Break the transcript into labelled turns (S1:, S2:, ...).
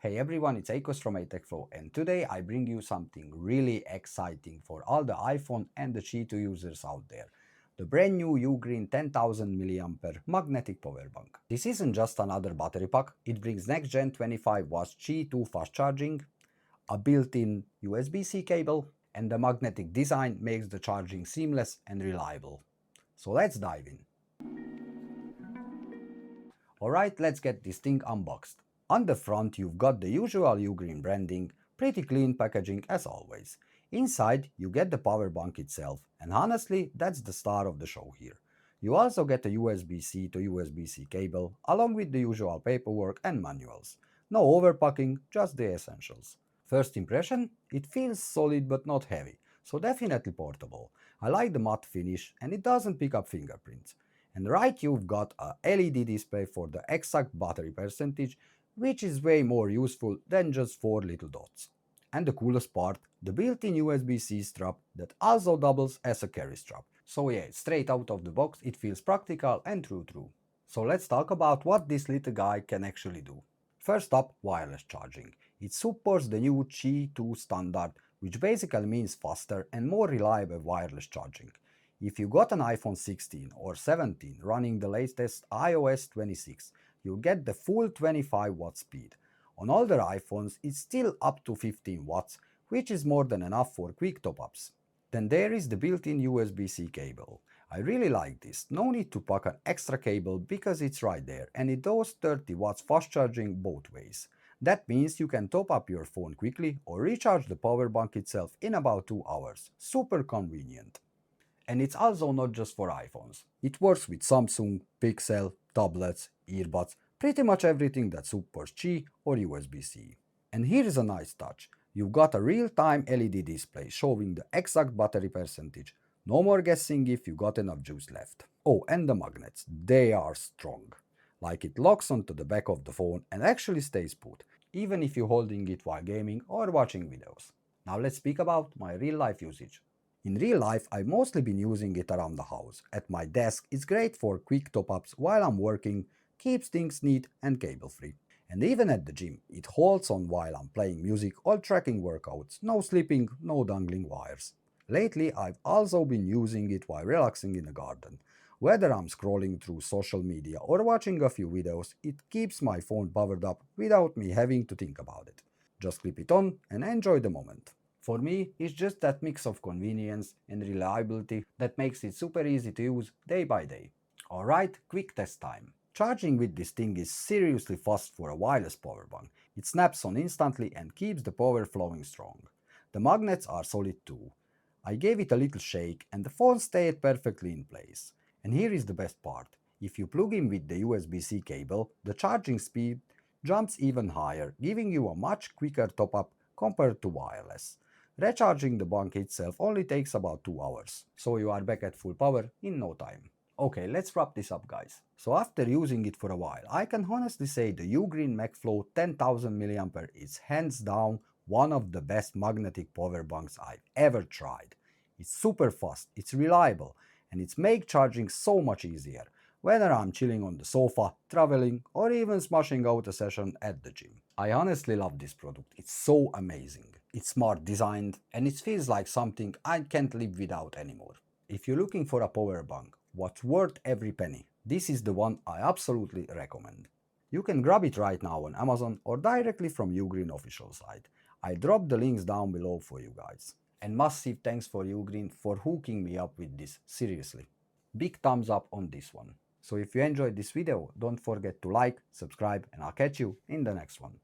S1: Hey everyone, it's Akos from iTechFlow, and today I bring you something really exciting for all the iPhone and the Qi2 users out there. The brand new UGREEN 10,000 mAh magnetic power bank. This isn't just another battery pack, it brings next gen 25 watts Qi2 fast charging, a built-in USB-C cable, and the magnetic design makes the charging seamless and reliable. So let's dive in. Alright, let's get this thing unboxed. On the front you've got the usual UGREEN branding, pretty clean packaging as always. Inside you get the power bank itself, and honestly that's the star of the show here. You also get a USB-C to USB-C cable, along with the usual paperwork and manuals. No overpacking, just the essentials. First impression? It feels solid but not heavy, so definitely portable. I like the matte finish and it doesn't pick up fingerprints. And right, you've got a LED display for the exact battery percentage, which is way more useful than just 4 little dots. And the coolest part, the built-in USB-C strap that also doubles as a carry strap. So yeah, straight out of the box it feels practical and true. So let's talk about what this little guy can actually do. First up, wireless charging. It supports the new Qi 2 standard, which basically means faster and more reliable wireless charging. If you got an iPhone 16 or 17 running the latest iOS 26, you'll get the full 25 watt speed. On older iPhones, it's still up to 15 watts, which is more than enough for quick top-ups. Then there is the built-in USB-C cable. I really like this, no need to pack an extra cable because it's right there and it does 30 watts fast charging both ways. That means you can top up your phone quickly or recharge the power bank itself in about 2 hours. Super convenient. And it's also not just for iPhones. It works with Samsung, Pixel, tablets, earbuds, pretty much everything that supports Qi or USB-C. And here is a nice touch. You've got a real-time LED display showing the exact battery percentage. No more guessing if you got enough juice left. Oh, and the magnets, they are strong. Like it locks onto the back of the phone and actually stays put, even if you're holding it while gaming or watching videos. Now let's speak about my real-life usage. In real life, I've mostly been using it around the house. At my desk, it's great for quick top-ups while I'm working, keeps things neat and cable-free. And even at the gym, it holds on while I'm playing music or tracking workouts, no slipping, no dangling wires. Lately, I've also been using it while relaxing in the garden. Whether I'm scrolling through social media or watching a few videos, it keeps my phone powered up without me having to think about it. Just clip it on and enjoy the moment. For me, it's just that mix of convenience and reliability that makes it super easy to use day by day. Alright, quick test time. Charging with this thing is seriously fast for a wireless power bank. It snaps on instantly and keeps the power flowing strong. The magnets are solid too. I gave it a little shake and the phone stayed perfectly in place. And here is the best part. If you plug in with the USB-C cable, the charging speed jumps even higher, giving you a much quicker top-up compared to wireless. Recharging the bank itself only takes about 2 hours, so you are back at full power in no time. Okay, let's wrap this up guys. So after using it for a while, I can honestly say the UGREEN MagFlow 10,000 mAh is hands down one of the best magnetic power banks I've ever tried. It's super fast, it's reliable, and it's make charging so much easier, whether I'm chilling on the sofa, traveling, or even smashing out a session at the gym. I honestly love this product, it's so amazing. It's smart designed, and it feels like something I can't live without anymore. If you're looking for a power bank, what's worth every penny, this is the one I absolutely recommend. You can grab it right now on Amazon or directly from UGREEN official site. I dropped the links down below for you guys. And massive thanks for UGREEN for hooking me up with this, seriously. Big thumbs up on this one. So if you enjoyed this video, don't forget to like, subscribe, and I'll catch you in the next one.